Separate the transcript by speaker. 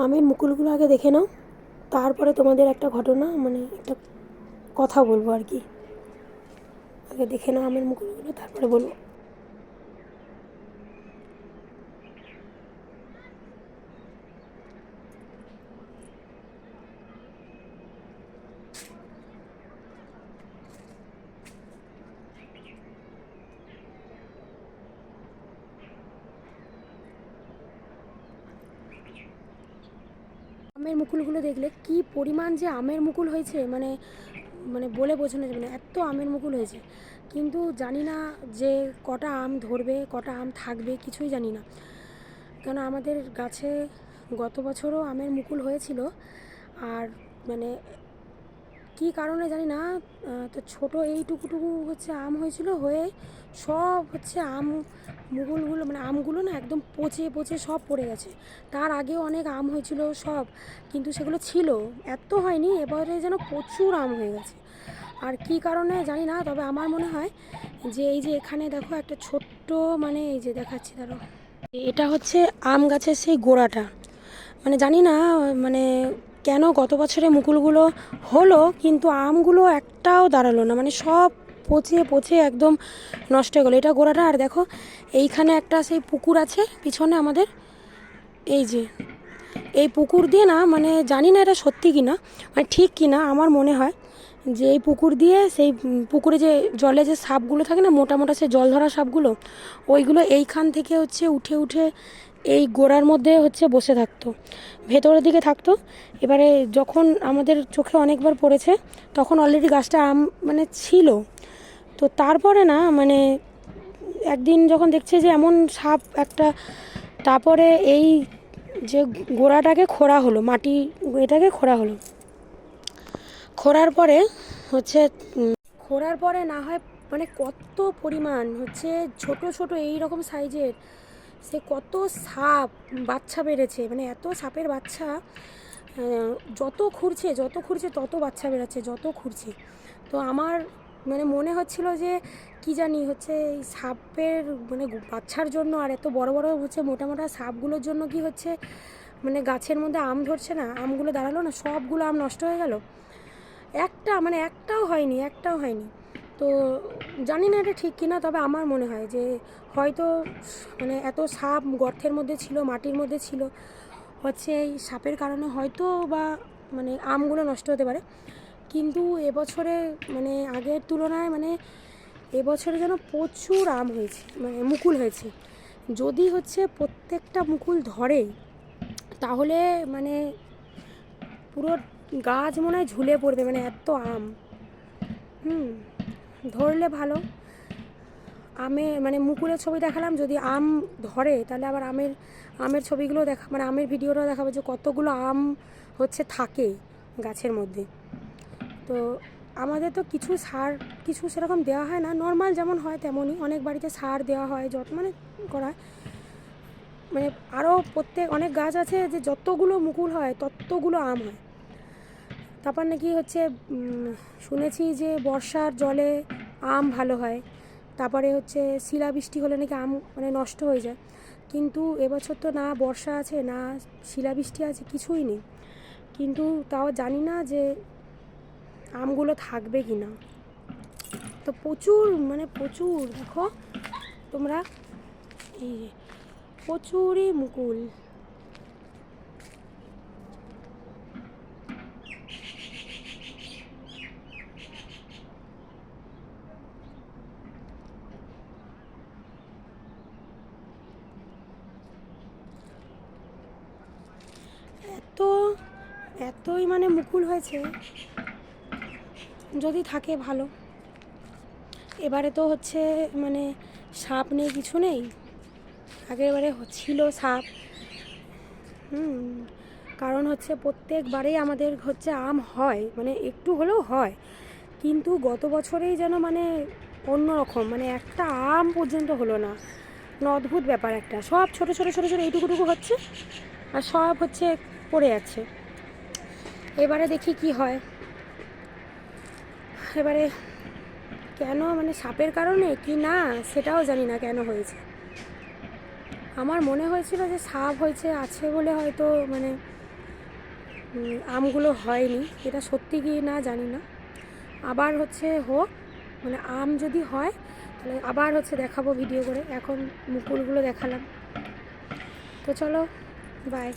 Speaker 1: আমের মুকুলগুলো আগে দেখে নাও, তারপরে তোমাদের একটা ঘটনা মানে একটা কথা বলবো আর কি। আগে দেখে নাও আমের মুকুলগুলো, তারপরে বলবো। আমের মুকুলগুলো দেখলে কি পরিমাণ যে আমের মুকুল হয়েছে, মানে মানে বলে বোঝানো যাবে না, এত আমের মুকুল হয়েছে। কিন্তু জানি না যে কটা আম ধরবে, কটা আম থাকবে, কিছুই জানি না। কেন আমাদের গাছে গত বছরও আমের মুকুল হয়েছিল, আর মানে কী কারণে জানি না, তো ছোটো এইটুকুটুকু হচ্ছে আম হয়েছিল, হয়ে সব হচ্ছে আম মুকুলগুলো মানে আমগুলো না একদম পচে পচে সব পড়ে গেছে। তার আগেও অনেক আম হয়েছিল সব, কিন্তু সেগুলো ছিল, এত হয়নি, এবারে যেন প্রচুর আম হয়ে গেছে। আর কী কারণে জানি না, তবে আমার মনে হয় যে এই যে এখানে দেখো একটা ছোট্ট, মানে এই যে দেখাচ্ছি দাঁড়াও, এটা হচ্ছে আম গাছের সেই গোড়াটা। মানে জানি না মানে কেন গত বছরে মুকুলগুলো হলো কিন্তু আমগুলো একটাও দাঁড়ালো না, মানে সব পচে পচে একদম নষ্ট হয়ে গেলো। এটা গোড়াটা। আর দেখো এইখানে একটা সেই পুকুর আছে পিছনে আমাদের, এই যে এই পুকুর দিয়ে না, মানে জানি না এটা সত্যি কি না, মানে ঠিক কি না, আমার মনে হয় যে এই পুকুর দিয়ে সেই পুকুরে যে জলে যে সাপগুলো থাকে না, মোটা মোটা সে জল ধরা সাপগুলো, ওইগুলো এইখান থেকে হচ্ছে উঠে উঠে এই গোড়ার মধ্যে হচ্ছে বসে থাকতো, ভেতরের দিকে থাকতো। এবারে যখন আমাদের চোখে অনেকবার পড়েছে, তখন অলরেডি গাছটা আম মানে ছিল। তো তারপরে না মানে একদিন যখন দেখছে যে এমন সাপ একটা, তারপরে এই যে গোড়াটাকে খোঁড়া হলো, মাটি এটাকে খোঁড়া হলো, খোঁড়ার পরে হচ্ছে খোঁড়ার পরে না হয় মানে কত পরিমাণ হচ্ছে ছোট ছোট এই রকম সাইজের সে কত সাপ বাচ্চা বেড়েছে, মানে এত সাপের বাচ্চা, যত খুঁড়ছে তত বাচ্চা বেরোচ্ছে, যত খুঁড়ছে। তো আমার মানে মনে হচ্ছিল যে কি জানি হচ্ছে এই সাপের মানে বাচ্চার জন্য, আর এত বড় বড় হচ্ছে মোটা মোটা সাপগুলোর জন্য কি হচ্ছে, মানে গাছের মধ্যে আম ধরছে না, আমগুলো দাঁড়ালো না, সবগুলো আম নষ্ট হয়ে গেল। একটাও হয়নি, একটাও হয়নি। তো জানি না এটা ঠিক কিনা, তবে আমার মনে হয় যে হয়তো মানে এত সাপ গর্তের মধ্যে ছিল, মাটির মধ্যে ছিল, হচ্ছে এই সাপের কারণে হয়তো বা মানে আমগুলো নষ্ট হতে পারে। কিন্তু এবছরে মানে আগের তুলনায় মানে এবছরে যেন প্রচুর আম হয়েছে, মানে মুকুল হয়েছে। যদি হচ্ছে প্রত্যেকটা মুকুল ধরে তাহলে মানে পুরো গাছ মনে হয় ঝুলে পড়বে, মানে এত আম। ধরলে ভালো। মানে মুকুলের ছবি দেখালাম, যদি আম ধরে তাহলে আবার আমের ছবিগুলো মানে আমের ভিডিওটাও দেখাবো যে কতগুলো আম হচ্ছে থাকে গাছের মধ্যে। তো আমাদের তো কিছু সেরকম দেওয়া হয় না, নর্মাল যেমন হয় তেমনই, অনেক বাড়িতে সার দেওয়া হয়, যত মানে করা হয়। মানে আরও অনেক গাছ আছে যে যতগুলো মুকুল হয় ততগুলো আম হয়। তারপর নাকি হচ্ছে শুনেছি যে বর্ষার জলে আম ভালো হয়, তারপরে হচ্ছে শিলাবৃষ্টি হলে নাকি আম মানে নষ্ট হয়ে যায়। কিন্তু এবছর তো না বর্ষা আছে না শিলাবৃষ্টি আছে, কিছুই নেই। কিন্তু তাও জানি না যে আমগুলো থাকবে কি না। তো প্রচুর মানে প্রচুর দেখো তোমরা, এই প্রচুরই মুকুল। এত এতই মানে মুকুল হয়েছে, যদি থাকে ভালো। এবারে তো হচ্ছে মানে সাপ নেই, কিছু নেই, আগের বারে ছিল সাপ। কারণ হচ্ছে প্রত্যেকবারেই আমাদের হচ্ছে আম হয়, মানে একটু হলেও হয়, কিন্তু গত বছরেই যেন মানে অন্যরকম, মানে একটা আম পর্যন্ত হলো না, মানে অদ্ভুত ব্যাপার একটা। সব ছোটো ছোটো ছোটো ছোটো এইটুকুটুকু হচ্ছে, আর সব হচ্ছে পড়ে যাচ্ছে। এবারে দেখি কি হয়। এবারে কেন মানে সাপের কারণে কি না সেটাও জানি না কেন হয়েছে। আমার মনে হয়েছিল যে সাপ হয়েছে আছে বলে হয়তো মানে আমগুলো হয়নি, এটা সত্যি কি না জানি না। আবার হচ্ছে হোক, মানে আম যদি হয় তাহলে আবার হচ্ছে দেখাবো ভিডিও করে। এখন মুকুলগুলো দেখালাম, তো চলো বাই।